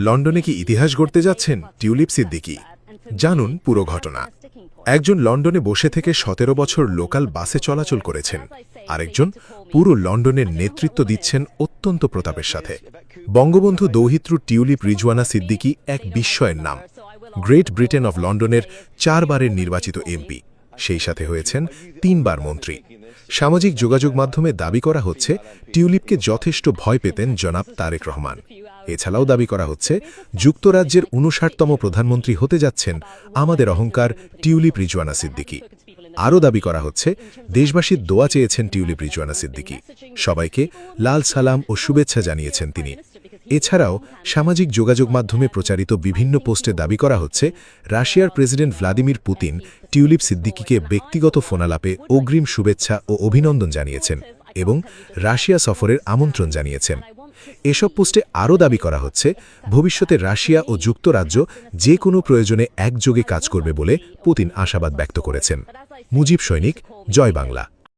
লন্ডনে কি ইতিহাস গড়তে যাচ্ছেন টিউলিপ সিদ্দিকী? জানুন পুরো ঘটনা। একজন লন্ডনে বসে থেকে ১৭ বছর লোকাল বাসে চলাচল করেছেন, আরেকজন পুরো লন্ডনের নেতৃত্ব দিচ্ছেন অত্যন্ত প্রতাপের সাথে। বঙ্গবন্ধু দৌহিত্র টিউলিপ রিজওয়ানা সিদ্দিকী এক বিস্ময়ের নাম। গ্রেট ব্রিটেন অব লন্ডনের ৪ বারের নির্বাচিত এমপি, সেই সাথে হয়েছেন ৩ বার মন্ত্রী। সামাজিক যোগাযোগ মাধ্যমে দাবি করা হচ্ছে টিউলিপকে যথেষ্ট ভয় পেতেন জনাব তারেক রহমান। এছাড়াও দাবি করা হচ্ছে যুক্তরাজ্যের ৫৯তম প্রধানমন্ত্রী হতে যাচ্ছেন আমাদের অহংকার টিউলিপ রিজওয়ানা সিদ্দিকী। আরও দাবি করা হচ্ছে দেশবাসীর দোয়া চেয়েছেন টিউলিপ রিজওয়ানা সিদ্দিকী, সবাইকে লাল সালাম ও শুভেচ্ছা জানিয়েছেন তিনি। এছাড়াও সামাজিক যোগাযোগ মাধ্যমে প্রচারিত বিভিন্ন পোস্টে দাবি করা হচ্ছে রাশিয়ার প্রেসিডেন্ট ভ্লাদিমির পুতিন টিউলিপ সিদ্দিকীকে ব্যক্তিগত ফোনালাপে অগ্রিম শুভেচ্ছা ও অভিনন্দন জানিয়েছেন এবং রাশিয়া সফরের আমন্ত্রণ জানিয়েছেন। এসব পোস্টে আরও দাবি করা হচ্ছে ভবিষ্যতে রাশিয়া ও যুক্তরাজ্য যে কোনো প্রয়োজনে একযোগে কাজ করবে বলে পুতিন আশাবাদ ব্যক্ত করেছেন। মুজিব সৈনিক, জয় বাংলা।